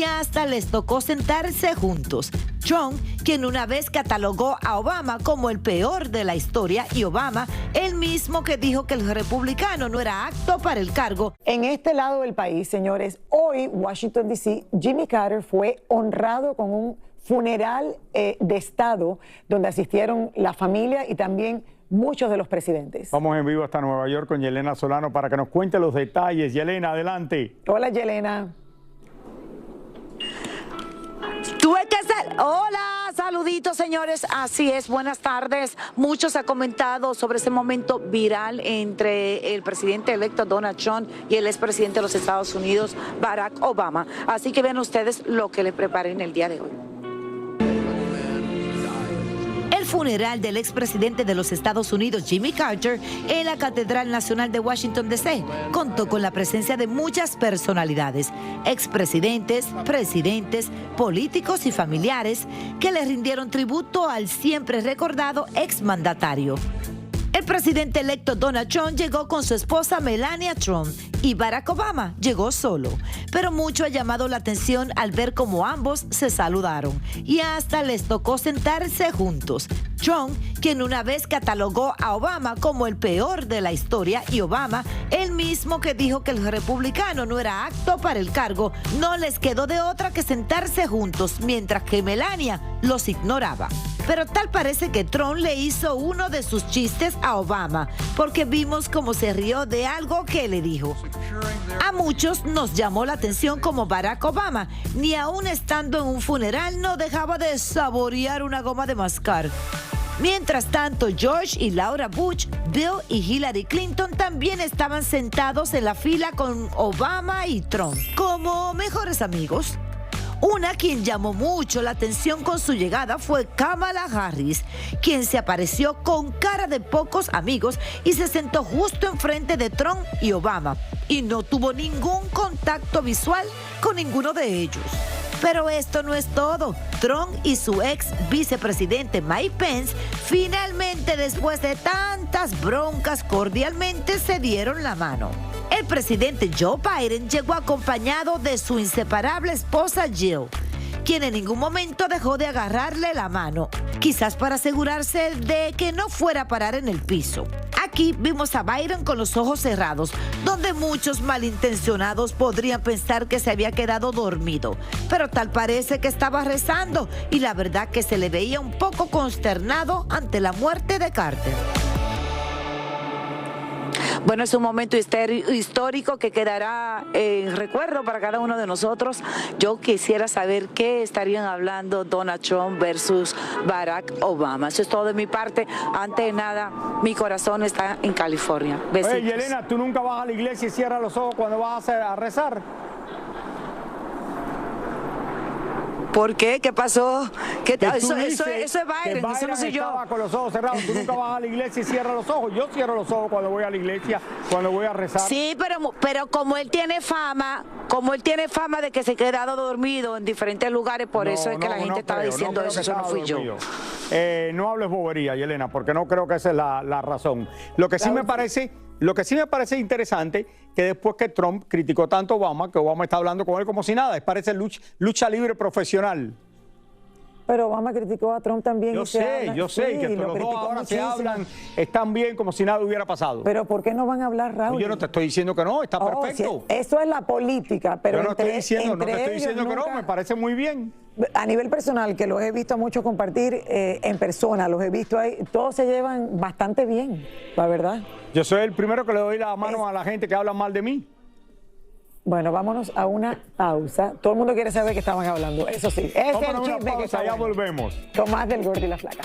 y hasta les tocó sentarse juntos. Trump, quien una vez catalogó a Obama como el peor de la historia, y Obama, el mismo que dijo que el republicano no era apto para el cargo. En este lado del país, señores, hoy Washington D.C., Jimmy Carter fue honrado con un funeral de Estado donde asistieron la familia y también muchos de los presidentes. Vamos en vivo hasta Nueva York con Yelena Solano para que nos cuente los detalles. Yelena, adelante. Hola, Yelena. Tuve que hacer... Hola, saluditos, señores. Así es, buenas tardes. Muchos han comentado sobre ese momento viral entre el presidente electo Donald Trump y el expresidente de los Estados Unidos, Barack Obama. Así que vean ustedes lo que le preparé en el día de hoy. El funeral del expresidente de los Estados Unidos, Jimmy Carter, en la Catedral Nacional de Washington, D.C., contó con la presencia de muchas personalidades, expresidentes, presidentes, políticos y familiares que le rindieron tributo al siempre recordado exmandatario. El presidente electo Donald Trump llegó con su esposa Melania Trump y Barack Obama llegó solo, pero mucho ha llamado la atención al ver cómo ambos se saludaron y hasta les tocó sentarse juntos. Trump, quien una vez catalogó a Obama como el peor de la historia, y Obama, el mismo que dijo que el republicano no era apto para el cargo, no les quedó de otra que sentarse juntos, mientras que Melania los ignoraba. Pero tal parece que Trump le hizo uno de sus chistes a Obama, porque vimos cómo se rió de algo que le dijo. A muchos nos llamó la atención como Barack Obama, ni aún estando en un funeral, no dejaba de saborear una goma de mascar. Mientras tanto, George y Laura Bush, Bill y Hillary Clinton también estaban sentados en la fila con Obama y Trump, como mejores amigos. Una quien llamó mucho la atención con su llegada fue Kamala Harris, quien se apareció con cara de pocos amigos y se sentó justo enfrente de Trump y Obama, y no tuvo ningún contacto visual con ninguno de ellos. Pero esto no es todo. Trump y su ex vicepresidente Mike Pence finalmente, después de tantas broncas, cordialmente se dieron la mano. El presidente Joe Biden llegó acompañado de su inseparable esposa Jill, quien en ningún momento dejó de agarrarle la mano, quizás para asegurarse de que no fuera a parar en el piso. Aquí vimos a Biden con los ojos cerrados, donde muchos malintencionados podrían pensar que se había quedado dormido, pero tal parece que estaba rezando, y la verdad que se le veía un poco consternado ante la muerte de Carter. Bueno, es un momento histórico que quedará en recuerdo para cada uno de nosotros. Yo quisiera saber qué estarían hablando Donald Trump versus Barack Obama. Eso es todo de mi parte. Antes de nada, mi corazón está en California. Besitos. Oye, Yelena, ¿tú nunca vas a la iglesia y cierras los ojos cuando vas a rezar? ¿Por qué? ¿Qué pasó? ¿Qué Que tal? tú Eso dices es Biden, que eso no soy yo. estaba con los ojos cerrados. Tú nunca vas a la iglesia y cierras los ojos. Yo cierro los ojos cuando voy a la iglesia, cuando voy a rezar. Sí, pero como él tiene fama de que se ha quedado dormido en diferentes lugares, por eso es que la gente estaba diciendo eso no fui yo. No hables bobería, Yelena, porque no creo que esa es la razón. Lo que sí me parece interesante, que después que Trump criticó tanto a Obama, que Obama está hablando con él como si nada, parece lucha libre profesional. Pero Obama criticó a Trump también. Yo sé, que los dos ahora se hablan, están bien como si nada hubiera pasado. Pero ¿por qué no van a hablar, Raúl? Yo no te estoy diciendo que no, está perfecto. Sí, eso es la política, pero yo no te estoy diciendo que no, me parece muy bien. A nivel personal, que los he visto mucho compartir en persona, los he visto ahí, todos se llevan bastante bien, la verdad. Yo soy el primero que le doy la mano a la gente que habla mal de mí. Bueno, vámonos a una pausa. Todo el mundo quiere saber qué estaban hablando. Eso sí, ese es el chisme que está ya bueno. volvemos. Con más del Gordo y la Flaca.